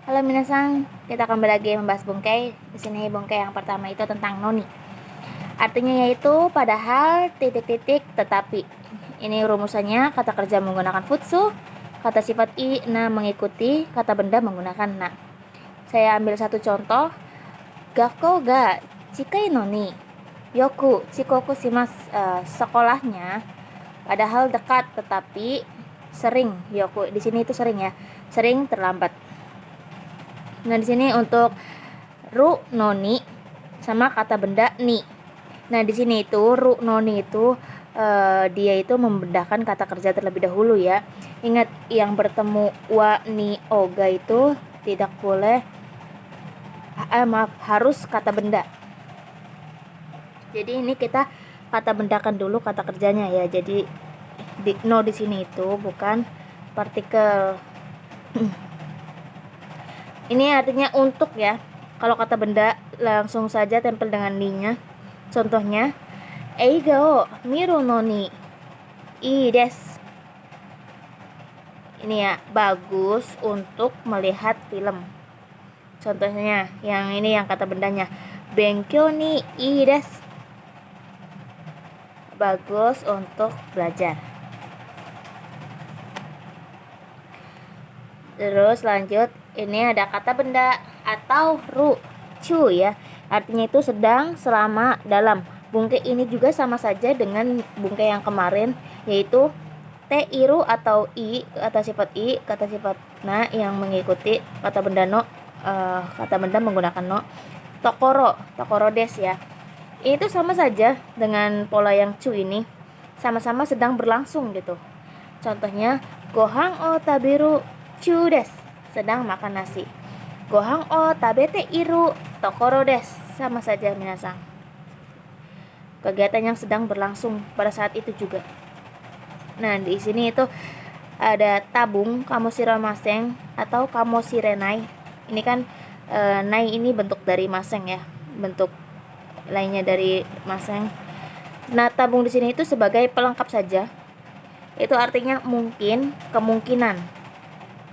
Halo minasan, kita kembali lagi membahas bungkai. Di sini bungkai yang pertama itu tentang noni. Artinya yaitu padahal titik-titik tetapi. Ini rumusannya kata kerja menggunakan futsu, kata sifat i na mengikuti, kata benda menggunakan na. Saya ambil satu contoh. Gakko ga chikai noni yoku chikoku shimasu. Sekolahnya padahal dekat tetapi sering yoku. Di sini itu sering ya. Sering terlambat. Nah, di sini untuk ru noni sama kata benda ni. Nah, di sini itu ru noni itu dia itu membedakan kata kerja terlebih dahulu ya. Ingat yang bertemu wa ni oga itu tidak boleh harus kata benda. Jadi ini kita kata bendakan dulu kata kerjanya ya. Jadi no di sini itu bukan partikel. Ini artinya untuk ya. Kalau kata benda langsung saja tempel dengan ni-nya. Contohnya, eiga o miru no ni ii desu. Ini ya, bagus untuk melihat film. Contohnya, yang ini yang kata bendanya, benkyou ni ii desu. Bagus untuk belajar. Terus lanjut, ini ada kata benda atau ru cu ya. Artinya itu sedang, selama, dalam. Bungkai ini juga sama saja dengan bungkai yang kemarin, yaitu te iru atau i, kata sifat i, kata sifat na yang mengikuti kata benda no, kata benda menggunakan no. Tokoro des ya. Ini tuh sama saja dengan pola yang cu ini, sama-sama sedang berlangsung gitu. Contohnya, gohang o taberu cu des, sedang makan nasi. Gohang o tabete iru tokoro des, sama saja minasan. Kegiatan yang sedang berlangsung pada saat itu juga. Nah, di sini itu ada tabung kamoshimasen atau kamoshirenai. Ini kan nai ini bentuk dari maseng ya, bentuk lainnya dari maseng. Nah, tabung di sini itu sebagai pelengkap saja. Itu artinya mungkin, kemungkinan.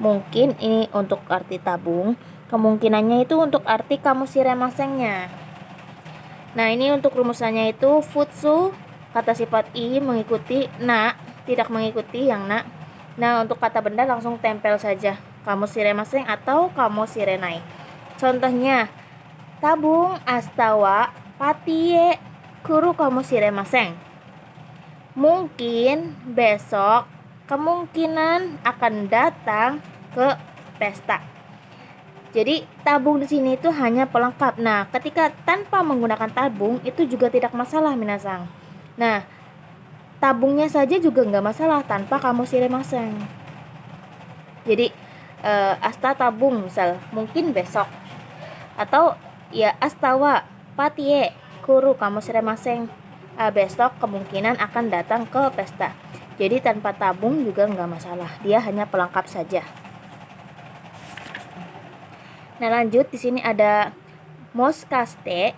Mungkin ini untuk arti tabung, kemungkinannya itu untuk arti kamoshimasennya. Nah, ini untuk rumusannya itu futsu, kata sifat i mengikuti na, tidak mengikuti yang na. Nah, untuk kata benda langsung tempel saja, kamoshimasen atau kamoshirenai. Contohnya, tabung astawa patie kuru kamoshimasen. Mungkin besok kemungkinan akan datang ke pesta. Jadi tabung di sini itu hanya pelengkap. Nah, ketika tanpa menggunakan tabung itu juga tidak masalah minasan. Nah, tabungnya saja juga nggak masalah tanpa kamoshimasen. Jadi asta tabung misal mungkin besok, atau ya astawa patie kuru kamoshimasen. Besok kemungkinan akan datang ke pesta. Jadi tanpa tabung juga nggak masalah, dia hanya pelengkap saja. Nah, lanjut di sini ada moshikaste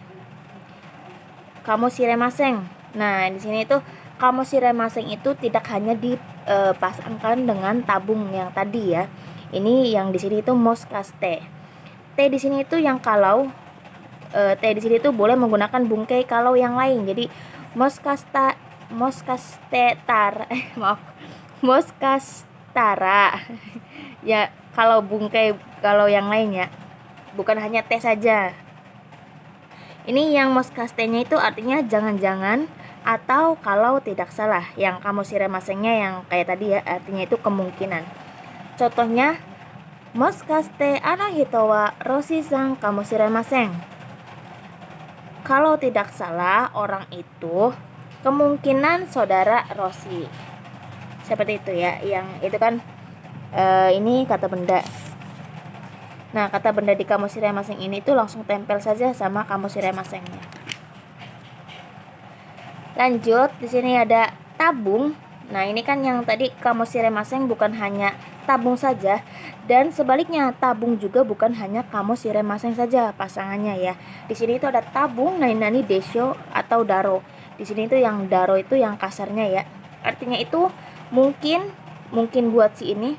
kamoshimasen. Nah, di sini itu kamoshimasen itu tidak hanya dipasangkan dengan tabung yang tadi ya. Ini yang di sini itu moshikaste. T di sini itu yang kalau T di sini itu boleh menggunakan bungkai kalau yang lain. Jadi moskastara ya kalau bungkai kalau yang lainnya, bukan hanya T saja. Ini yang moskastenya itu artinya jangan-jangan atau kalau tidak salah. Yang kamoshimasennya yang kayak tadi ya, artinya itu kemungkinan. Contohnya, moskaste ano hito wa roshi-san kamoshimasen. Kalau tidak salah, orang itu kemungkinan saudara Roshi. Seperti itu ya, yang itu kan ini kata benda. Nah, kata benda di kamoshimasen ini itu langsung tempel saja sama kamoshimasennya. Lanjut, di sini ada tabung. Nah, ini kan yang tadi kamoshimasen bukan hanya tabung saja, dan sebaliknya tabung juga bukan hanya kamoshimasen saja pasangannya ya. Di sini itu ada tabung nani desho atau daro. Di sini itu yang daro itu yang kasarnya ya. Artinya itu mungkin buat si ini.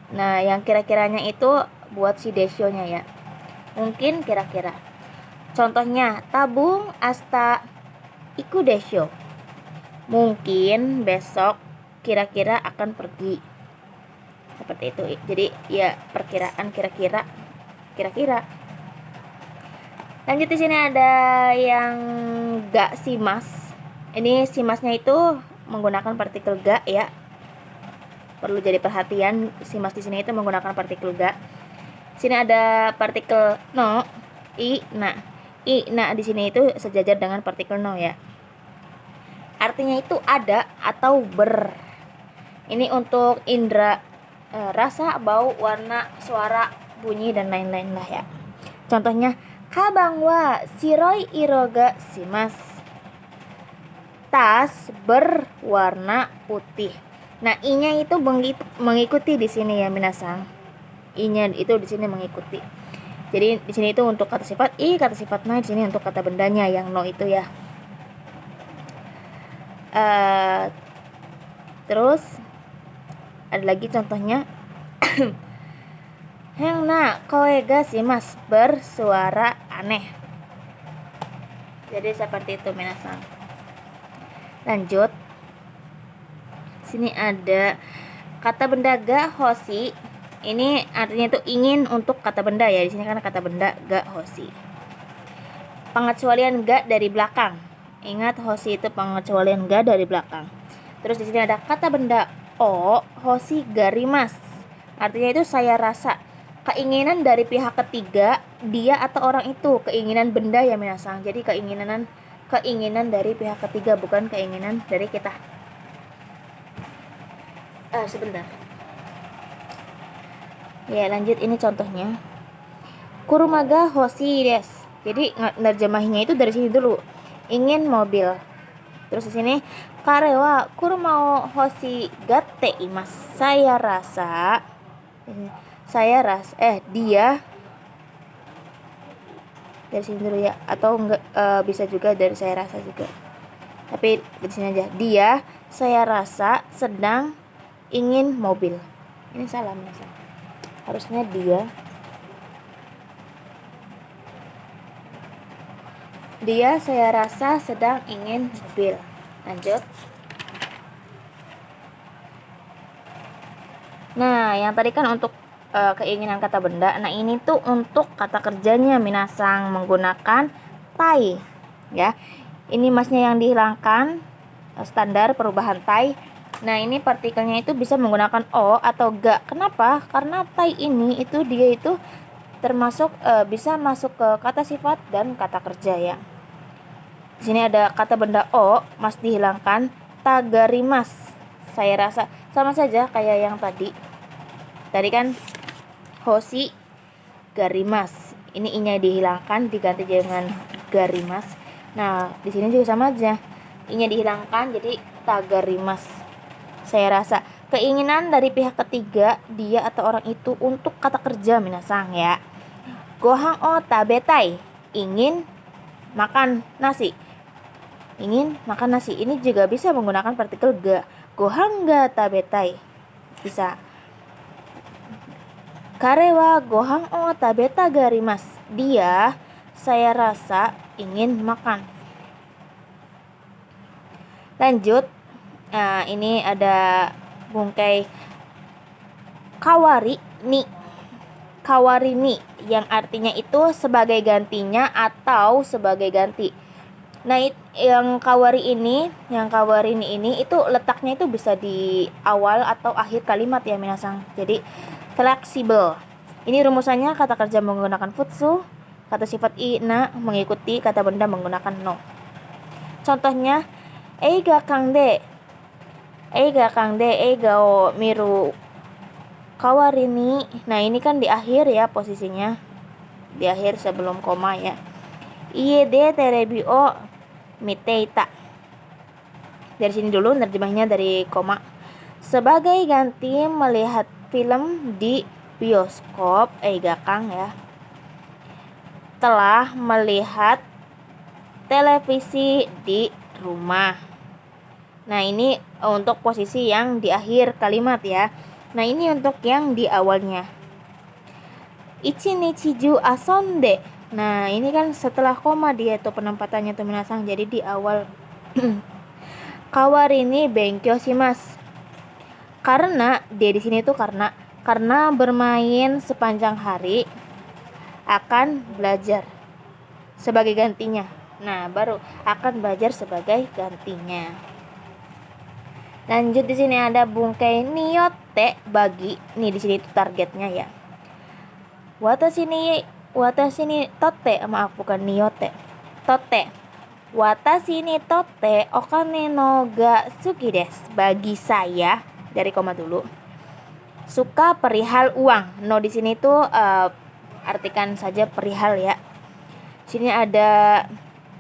Nah, yang kira-kiranya itu buat si desyo-nya ya. Mungkin kira-kira. Contohnya, tabung asta iku desyo. Mungkin besok kira-kira akan pergi. Seperti itu. Jadi ya perkiraan kira-kira. Lanjut, di sini ada yang ga simas. Ini simasnya itu menggunakan partikel ga ya. Perlu jadi perhatian, simas di sini itu menggunakan partikel ga. Sini ada partikel no, i, na. I, na di sini itu sejajar dengan partikel no ya. Artinya itu ada atau ber. Ini untuk indera rasa, bau, warna, suara, bunyi dan lain-lain lah ya. Contohnya, kabang wa shiroi iroga shimas. Tas berwarna putih. Nah, i-nya itu mengikuti di sini ya minasang. I-nya itu di sini mengikuti. Jadi di sini itu untuk kata sifat i, kata sifat na, di sini untuk kata bendanya yang no itu ya. Terus ada lagi contohnya. Heng na koe ga shimas, bersuara aneh. Jadi seperti itu minasang. Lanjut. Sini ada kata benda ga hoshi. Ini artinya itu ingin untuk kata benda ya. Di sini kan kata benda ga hoshi. Pengecualian ga dari belakang. Ingat, hoshi itu pengecualian ga dari belakang. Terus di sini ada kata benda o hoshi garimas. Artinya itu saya rasa. Keinginan dari pihak ketiga, dia atau orang itu, keinginan benda ya minasang. Jadi keinginan dari pihak ketiga, bukan keinginan dari kita. Sebentar. Ya, lanjut, ini contohnya. Kurumaga hoshi desu. Jadi nerjemahinya itu dari sini dulu. Ingin mobil. Terus di sini kare wa kuruma o hoshi gatte imasu. Dia dari sini dulu ya, atau enggak, bisa juga dari saya rasa juga, tapi di sini aja. Dia, saya rasa, sedang ingin mobil. Ini salah misalnya, harusnya dia saya rasa sedang ingin mobil. Lanjut. Nah, yang tadi kan untuk keinginan kata benda. Nah, ini tuh untuk kata kerjanya minasang menggunakan tai ya. Ini masnya yang dihilangkan, standar perubahan tai. Nah, ini partikelnya itu bisa menggunakan o atau ga. Kenapa? Karena tai ini itu dia itu termasuk bisa masuk ke kata sifat dan kata kerja ya. Di sini ada kata benda o, mas dihilangkan, tagarimas. Saya rasa sama saja kayak yang tadi. Tadi kan hoshi garimas. Ini i-nya dihilangkan diganti dengan garimas. Nah, di sini juga sama aja. I-nya dihilangkan jadi tagarimas. Saya rasa keinginan dari pihak ketiga, dia atau orang itu untuk kata kerja minasang ya. Gohan o tabetai, ingin makan nasi. Ingin makan nasi. Ini juga bisa menggunakan partikel ga. Gohan ga tabetai. Bisa. Kare wa gohan o tabeta garimas. Dia, saya rasa, ingin makan. Lanjut. Nah, ini ada bungkai kawari ni. Kawari ni yang artinya itu sebagai gantinya atau sebagai ganti. Nah, yang kawari ini itu letaknya itu bisa di awal atau akhir kalimat ya minasang. Jadi fleksibel. Ini rumusannya kata kerja menggunakan futsu, kata sifat i, na mengikuti kata benda menggunakan no. Contohnya, eiga kangde eiga o miru kawari ni. Nah, ini kan di akhir ya posisinya. Di akhir sebelum koma ya. Ie de terebi o miteita. Dari sini dulu nerjemahnya dari koma. Sebagai ganti melihat film di bioskop, eiga-kang ya. Telah melihat televisi di rumah. Nah, ini untuk posisi yang di akhir kalimat ya. Nah, ini untuk yang di awalnya. Ichi ni chiju asonde. Nah, ini kan setelah koma dia tuh penempatannya tuh minasang. Jadi di awal kawari ni benkyou shimasu. Karena dia di sini tuh karena bermain sepanjang hari akan belajar sebagai gantinya. Nah, baru akan belajar sebagai gantinya. Lanjut di sini ada bungkai niyotte bagi. Nih di sini itu targetnya ya. Watashi ni totte, maaf bukan niyotte. Totte. Watashi ni totte okane no ga suki desu. Bagi saya, dari koma dulu, suka perihal uang. No di sini tuh artikan saja perihal ya. Sini ada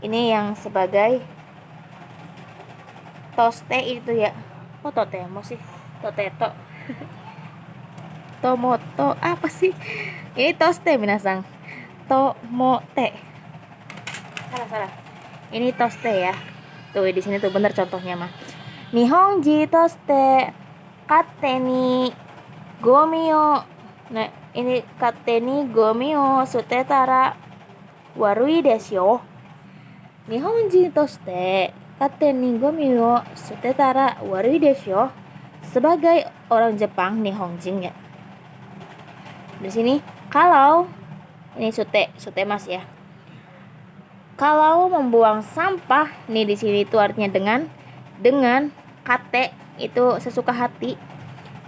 ini yang sebagai toste itu ya. Kok totemo sih? Toteto. Tomoto apa sih? Ini toste minasang. Tomote. Salah. Ini toste ya. Tuh di sini tuh bener contohnya mah. Nihonji toste katte ni gomi o. Nah, ini katte ni gomi o sutetara warui desu yo. Nihonji toste katte ni gomi o sutetara warui desu yo. Sebagai orang Jepang, Nihonjin ya. Di sini kalau ini sute mas ya. Kalau membuang sampah nih di sini itu artinya dengan kate itu sesuka hati.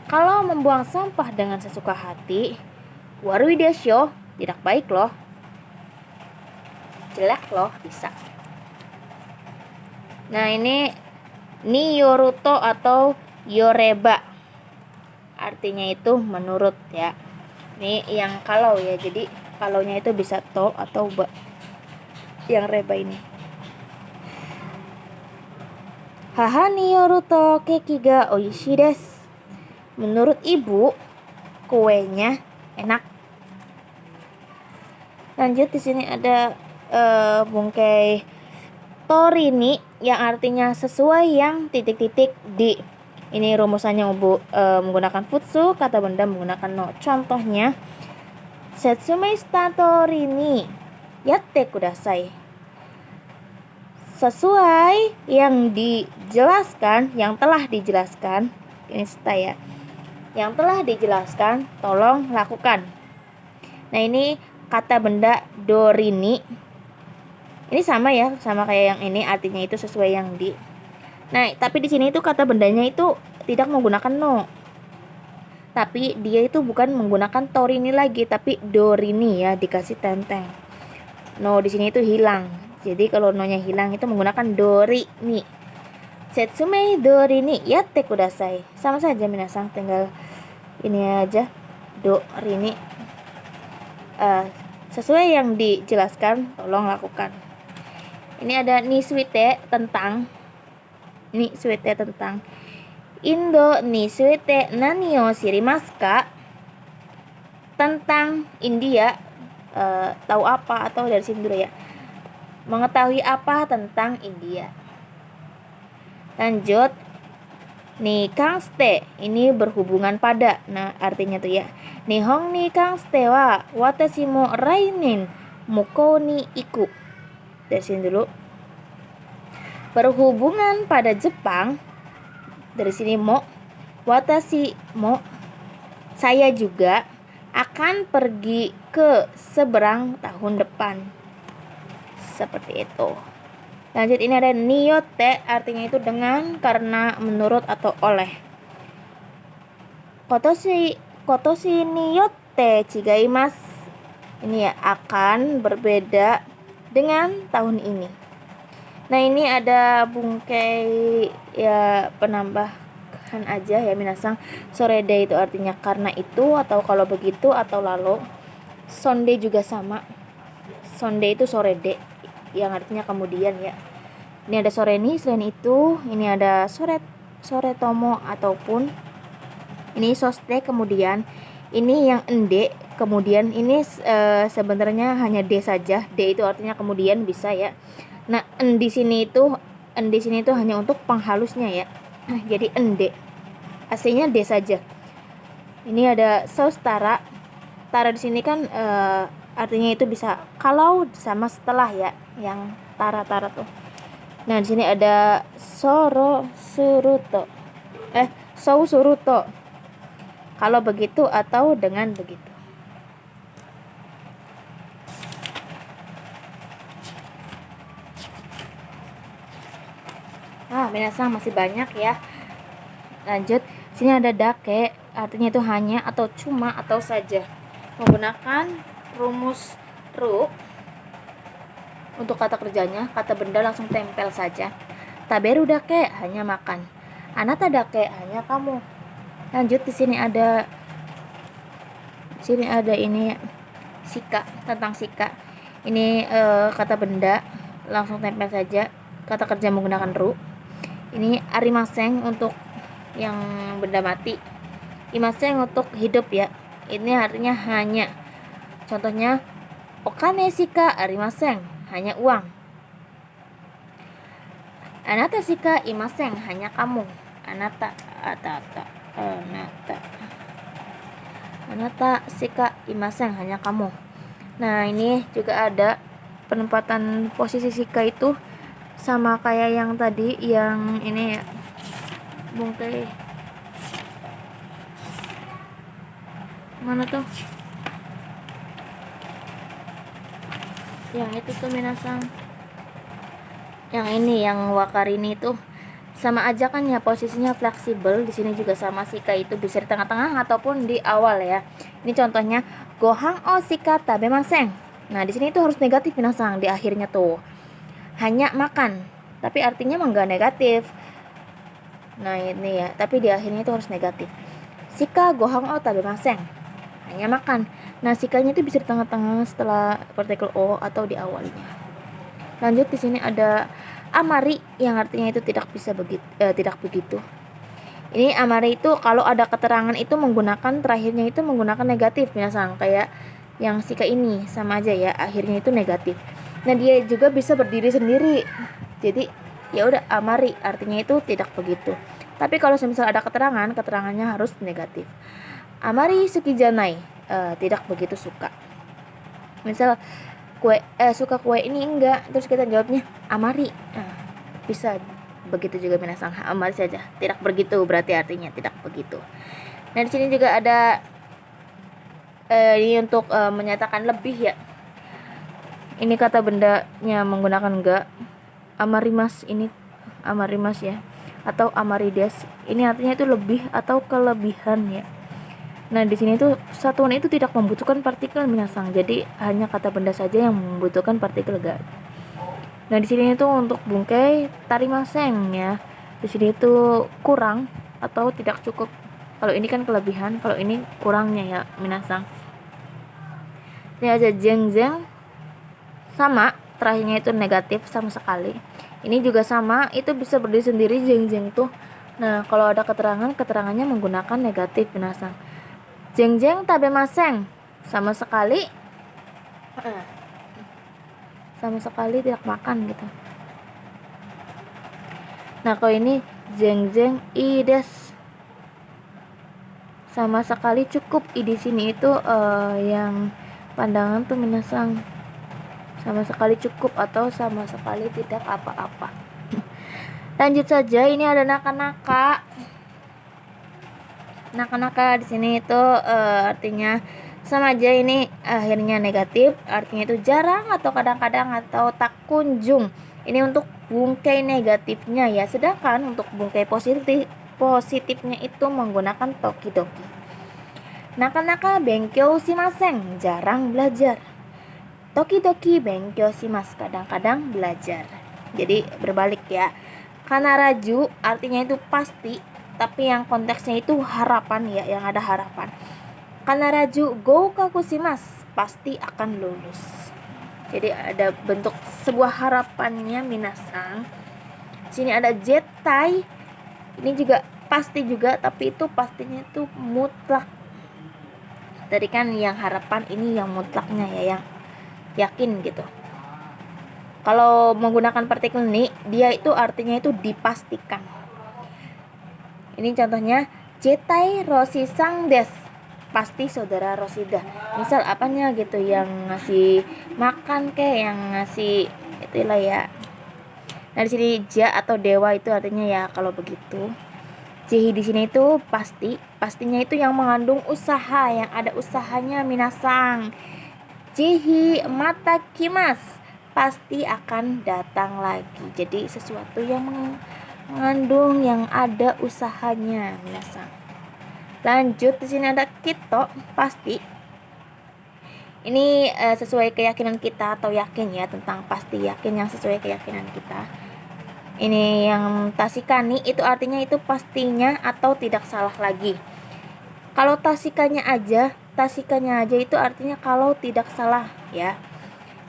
Kalau membuang sampah dengan sesuka hati, warui desu tidak baik loh. Jelek loh, bisa. Nah, ini ni yoruto atau yoreba. Artinya itu menurut ya. Ini yang kalau ya. Jadi kalaunya itu bisa to atau ba. Yang reba ini. Haha ni yoruto keki ga oishii desu. Menurut ibu, kuenya enak. Lanjut di sini ada bungkai torini yang artinya sesuai yang titik-titik di. Ini rumusannya menggunakan futsu, kata benda menggunakan no. Contohnya Setsumei shita torini yatte kudasai. Sesuai yang dijelaskan, yang telah dijelaskan. Ini shita ya. Yang telah dijelaskan, tolong lakukan. Nah, ini kata benda dorini. Ini sama ya, sama kayak yang ini, artinya itu sesuai yang di. Nah, tapi di sini itu kata bendanya itu tidak menggunakan no. Tapi dia itu bukan menggunakan torini lagi, tapi dorini ya, dikasih tenteng. No di sini itu hilang. Jadi kalau no-nya hilang itu menggunakan dorini. Setsumei dorini yatte kudasai. Sama saja minasang, tinggal ini aja dorini. Sesuai yang dijelaskan, tolong lakukan. Ini ada ni suite tentang. Indo ni suite nani o shirimasu ka? Tentang India, tahu apa atau dari sini dulu ya. Mengetahui apa tentang India. Lanjut. Ni kangste, ini berhubungan pada. Nah, artinya tuh ya. Nihon ni kangste wa watashi mo rainen mukou ni iku. Dari sini dulu. Berhubungan pada Jepang. Dari sini mo, watashi mo, saya juga akan pergi ke seberang tahun depan. Seperti itu. Lanjut, ini ada niyotte, artinya itu dengan, karena, menurut atau oleh. Kotoshi niyotte chigaimasu. Ini ya, akan berbeda dengan tahun ini. Nah, ini ada bungkai ya, penambahan aja ya minasang. Sorede itu artinya karena itu atau kalau begitu atau lalu. Sonde juga sama. Sonde itu sorede yang artinya kemudian ya. Ini ada soreni, selain itu ini ada soretomo ataupun ini soste kemudian. Ini yang ende kemudian, ini sebenarnya hanya d saja. D itu artinya kemudian, bisa ya. Nah, di sini itu hanya untuk penghalusnya ya. Jadi ende. Aslinya d saja. Ini ada saustara. tara di sini kan artinya itu bisa kalau sama setelah ya, yang tara-tara tuh. Nah, di sini ada sou suruto. Kalau begitu atau dengan begitu. Minasang masih banyak ya. Lanjut, sini ada dake, artinya itu hanya atau cuma atau saja. Menggunakan rumus ru untuk kata kerjanya, kata benda langsung tempel saja. Taberu dake, hanya makan. Anata dake, hanya kamu. Lanjut, di sini ada ini sika, tentang sika. Ini kata benda langsung tempel saja, kata kerja menggunakan ru. Ini arimaseng untuk yang benda mati, imaseng untuk hidup ya. Ini artinya hanya. Contohnya okane shika arimaseng, hanya uang. Anata shika imaseng, hanya kamu. Anata shika imaseng, hanya kamu. Nah, ini juga ada penempatan posisi shika itu sama kayak yang tadi, yang ini ya, bungkai mana tuh, yang itu tuh minasang, yang ini yang wakarini itu sama aja kan ya, posisinya fleksibel. Di sini juga sama, shika itu bisa di tengah-tengah ataupun di awal ya. Ini contohnya gohang o shika tabemasen. Nah, di sini itu harus negatif minasang, di akhirnya tuh hanya makan, tapi artinya enggak negatif. Nah, ini ya, tapi di akhirnya itu harus negatif. Shika gohang o tabemasen, hanya makan. Nah, shikanya itu bisa di tengah-tengah setelah partikel o atau di awalnya. Lanjut, di sini ada amari yang artinya itu tidak begitu. Ini amari itu kalau ada keterangan itu menggunakan terakhirnya itu menggunakan negatif minasang, kayak yang shika ini sama aja ya, akhirnya itu negatif. Nah, dia juga bisa berdiri sendiri. Jadi ya udah, amari artinya itu tidak begitu. Tapi kalau misal ada keterangannya harus negatif. Amari suki janai, tidak begitu suka. Misal suka kue ini enggak, terus kita jawabnya amari, bisa begitu juga minasang, amari saja, tidak begitu berarti artinya tidak begitu. Nah, di sini juga ada ini untuk menyatakan lebih ya. Ini kata bendanya menggunakan enggak. Amarimas, ini amarimas ya, atau amarides. Ini artinya itu lebih atau kelebihan ya. Nah, di sini itu satuan itu tidak membutuhkan partikel minasang. Jadi hanya kata benda saja yang membutuhkan partikel ga. Nah, di sini itu untuk bungkai tarimaseng ya. Di sini itu kurang atau tidak cukup. Kalau ini kan kelebihan, kalau ini kurangnya ya minasang. Ini ada jeng-jeng, sama, terakhirnya itu negatif sama sekali. Ini juga sama, itu bisa berdiri sendiri jeng-jeng tuh. Nah, kalau ada keterangannya menggunakan negatif minasang. Jeng-jeng tabemasen, sama sekali tidak makan gitu. Nah, kalau ini jeng-jeng ides, sama sekali cukup. Di sini itu yang pandangan tuh minasang, sama sekali cukup atau sama sekali tidak apa-apa. Lanjut saja, ini ada naka-naka. Naka-naka di sini itu artinya sama aja, ini akhirnya negatif, artinya itu jarang atau kadang-kadang atau tak kunjung. Ini untuk bungkai negatifnya ya, sedangkan untuk bungkai positifnya itu menggunakan toki-toki. Naka-naka benkyou shimasen, jarang belajar. Toki-toki benkyou shimasu, kadang-kadang belajar. Jadi berbalik ya. Kanaraju artinya itu pasti, tapi yang konteksnya itu harapan ya, yang ada harapan. Kanaraju goukaku shimasu, pasti akan lulus. Jadi ada bentuk sebuah harapannya minasang. Sini ada jettai, ini juga pasti juga, tapi itu pastinya itu mutlak. Tadi kan yang harapan, ini yang mutlaknya ya, yang yakin gitu. Kalau menggunakan partikel ni, dia itu artinya itu dipastikan. Ini contohnya, jetai rosisang des, pasti saudara Rosida. Misal apanya gitu, yang ngasih makan kayak yang ngasih itulah ya. Nah, di sini ja atau dewa itu artinya ya kalau begitu. Jihi di sini itu pasti, pastinya itu yang mengandung usaha, yang ada usahanya minasang. Jihi mata kimas, pasti akan datang lagi. Jadi sesuatu yang mengandung yang ada usahanya minasang. Lanjut, di sini ada kito, pasti. Ini sesuai keyakinan kita atau yakin ya, tentang pasti, yakin yang sesuai keyakinan kita. Ini yang tasikani itu artinya itu pastinya atau tidak salah lagi. Kalau tasikanya aja itu artinya kalau tidak salah ya.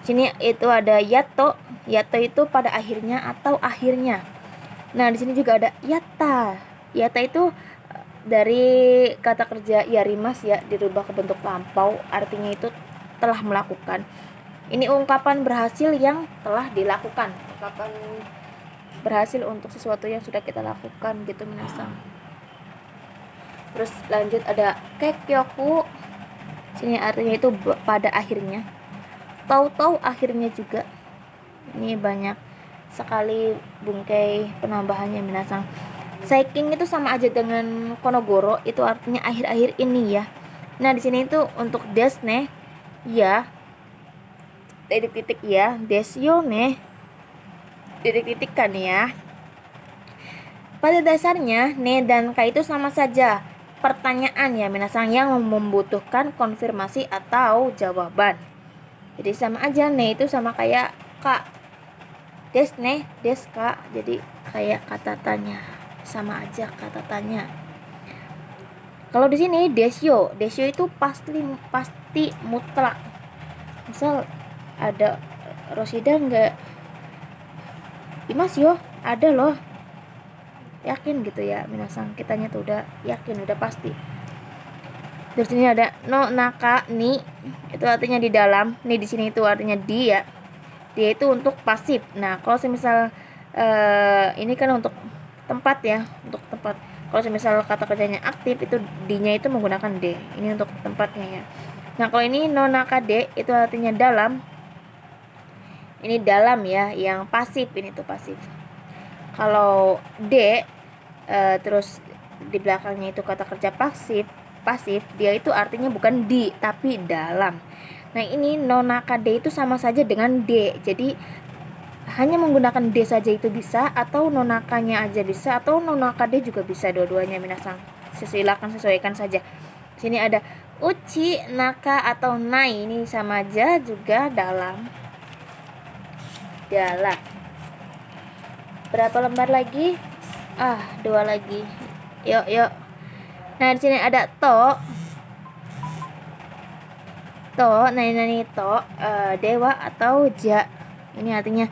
Sini itu ada yato. Yato itu pada akhirnya atau akhirnya. Nah, di sini juga ada yata. Yata itu dari kata kerja yarimas ya, dirubah ke bentuk lampau, artinya itu telah melakukan. Ini ungkapan berhasil yang telah dilakukan. Ungkapan berhasil untuk sesuatu yang sudah kita lakukan gitu minasang. Terus lanjut ada kekyoku. Sini artinya itu pada akhirnya. Tahu-tahu akhirnya juga. Ini banyak sekali bungkai penambahannya minasang. Saiking itu sama aja dengan konogoro, itu artinya akhir-akhir ini ya. Nah, di sini itu untuk desne ya. Titik-titik ya, desyo ne. Titik-titik kan ya. Pada dasarnya ne dan ka itu sama saja pertanyaan ya minasang, yang membutuhkan konfirmasi atau jawaban. Jadi sama aja, ne itu sama kayak ka, des ne, des ka, jadi kayak kata tanya, sama aja kata tanya. Kalau di sini desyo itu pasti mutlak. Misal ada Rosida enggak, Imas yo ada loh, yakin gitu ya minasang, kitanya tuh udah yakin, udah pasti. Terus ini ada no naka ni, itu artinya di dalam. Nih di sini itu artinya dia itu untuk pasif. Nah, kalau semisal ini kan untuk tempat ya, untuk tempat. Kalau semisal kata kerjanya aktif, itu di-nya itu menggunakan de. Ini untuk tempatnya ya. Nah, kalau ini no naka de itu artinya dalam. Ini dalam ya, yang pasif, ini tuh pasif. Kalau D terus di belakangnya itu kata kerja pasif, dia itu artinya bukan di tapi dalam. Nah, ini nonaka D itu sama saja dengan D. Jadi hanya menggunakan D saja itu bisa, atau nonakanya aja bisa, atau nonaka D juga bisa, dua-duanya minasang. Silakan sesuaikan saja. Sini ada uchi, naka atau nai, ini sama aja juga dalam. Berapa lembar lagi? 2 lagi. Yuk. Nah, di sini ada to. Nani to, dewa atau ja. Ini artinya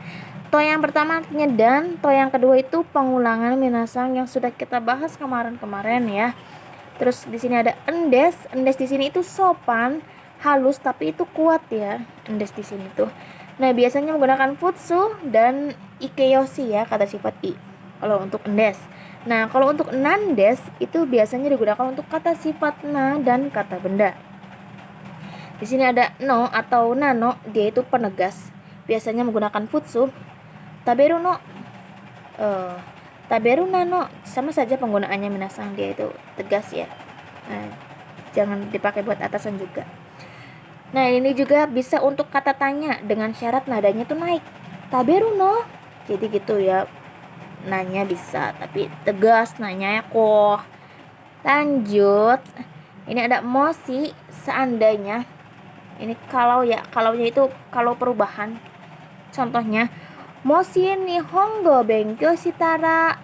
to yang pertama artinya dan, to yang kedua itu pengulangan minasang yang sudah kita bahas kemarin ya. Terus di sini ada endes. Endes di sini itu sopan, halus tapi itu kuat ya. Endes di sini tuh. Nah, biasanya menggunakan futsu dan ikeyoshi ya, kata sifat i. Kalau untuk endes. Nah, kalau untuk nandes itu biasanya digunakan untuk kata sifat na dan kata benda. Di sini ada no atau nano, dia itu penegas. Biasanya menggunakan futsu. Taberu no, taberu nano, sama saja penggunaannya minasang, dia itu tegas ya. Nah, jangan dipakai buat atasan juga. Nah, ini juga bisa untuk kata tanya dengan syarat nadanya tuh naik. Taberu no. Jadi gitu ya. Nanya bisa, tapi tegas nanya ya kok. Lanjut. Ini ada moshi, seandainya. Ini kalau ya, kalaunya itu kalau perubahan. Contohnya, moshi nihongo benkyou shitara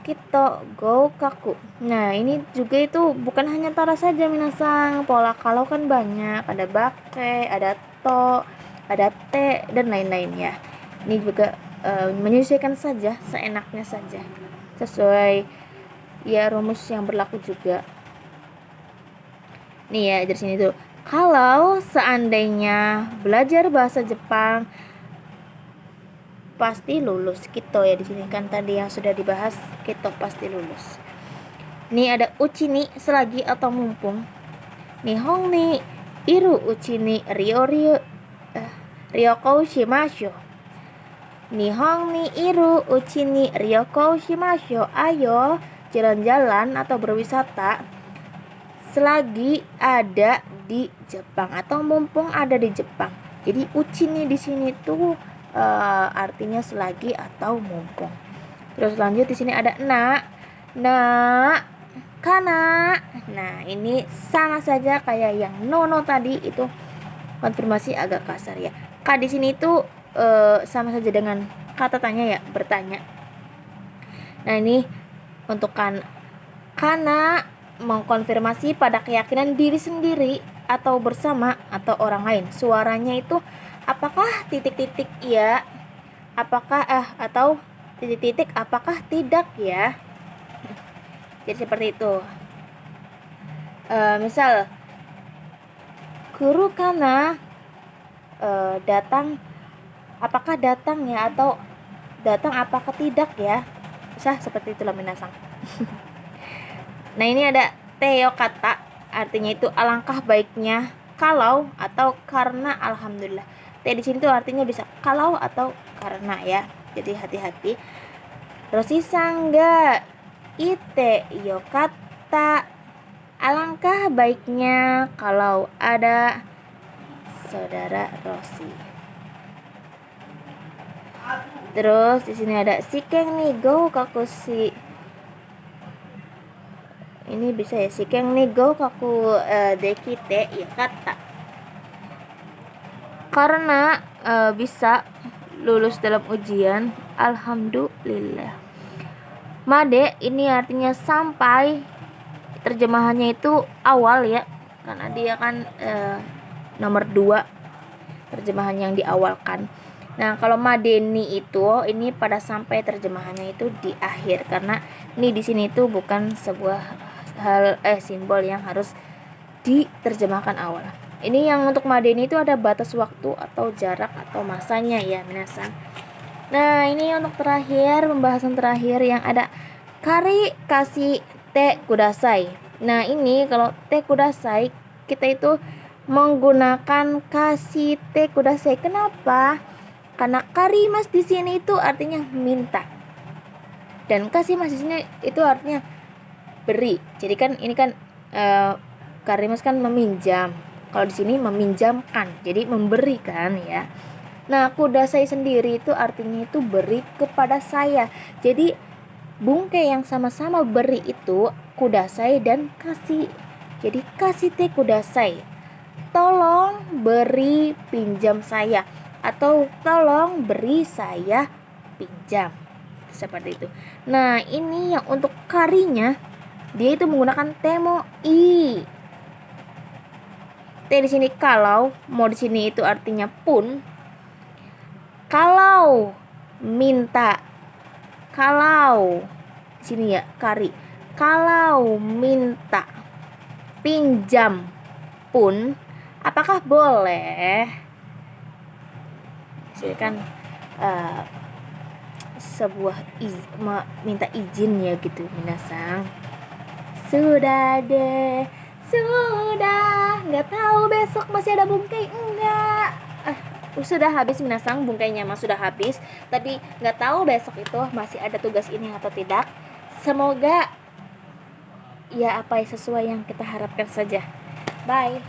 kito go kaku. Nah, ini juga itu bukan hanya tara saja minasang. Pola kalau kan banyak, ada bake, ada to, ada te, dan lain-lain ya. Ini juga menyesuaikan saja, seenaknya saja, sesuai ya rumus yang berlaku juga. Nih ya, dari sini tuh, kalau seandainya belajar bahasa Jepang pasti lulus kito ya, di sini kan tadi yang sudah dibahas, kito pasti lulus. Ini ada uchi ni, selagi atau mumpung. Nihon ni iru uchi ni ryoko shimasho. Nihon ni iru uchi ni ryoko shimasho. Ayo jalan-jalan atau berwisata selagi ada di Jepang atau mumpung ada di Jepang. Jadi uchi ni di sini tuh artinya selagi atau mumpung. Terus lanjut di sini ada na kana. Nah, ini sama saja kayak yang no tadi, itu konfirmasi agak kasar ya. Ka di sini itu sama saja dengan kata tanya ya, bertanya. Nah, ini untuk kana mengkonfirmasi pada keyakinan diri sendiri atau bersama atau orang lain. Suaranya itu apakah titik-titik ya, apakah atau titik-titik apakah tidak ya. Jadi seperti itu. Misal guru kana datang, apakah datang ya, atau datang apakah tidak ya. Bisa seperti itulah minasang. Nah, ini ada teo kata, artinya itu alangkah baiknya kalau atau karena alhamdulillah. Te di sini tuh artinya bisa kalau atau karena ya. Jadi hati-hati. Roshi-san ga ite yokata. Alangkah baiknya kalau ada saudara Roshi. Terus di sini ada shiken ni go kakushi. Ini bisa ya, shiken ni go kaku dekite yakata. Karena bisa lulus dalam ujian, alhamdulillah. Made ini artinya sampai, terjemahannya itu awal ya, karena dia kan nomor 2 terjemahan yang diawalkan. Nah, kalau madeni itu ini pada sampai, terjemahannya itu di akhir, karena ini di sini itu bukan sebuah hal simbol yang harus diterjemahkan awal. Ini yang untuk madeni itu ada batas waktu atau jarak atau masanya ya minasan. Nah, ini untuk terakhir, pembahasan terakhir yang ada kari kasih te kudasai. Nah, ini kalau te kudasai kita itu menggunakan kasih te kudasai. Kenapa? Karena karimas di sini itu artinya minta. Dan kasih mas di sini itu artinya beri. Jadi kan ini kan karimas kan meminjam. Kalau di sini meminjamkan, jadi memberikan ya. Nah, kudasai sendiri itu artinya itu beri kepada saya. Jadi bungke yang sama-sama beri itu kudasai dan kasih. Jadi kasih te kudasai. Tolong beri pinjam saya, atau tolong beri saya pinjam. Seperti itu. Nah, ini yang untuk karinya dia itu menggunakan temo i. Te di sini kalau, mau di sini itu artinya pun. Kalau minta, kalau di sini ya kari. Kalau minta pinjam pun, apakah boleh? Jadi kan sebuah minta izin ya gitu minasang. Sudah deh, sudah. Nggak tahu besok masih ada bungkai enggak. Sudah habis minasang, bungkainya mah sudah habis. Tapi nggak tahu besok itu masih ada tugas ini atau tidak. Semoga ya apa yang sesuai yang kita harapkan saja. Bye.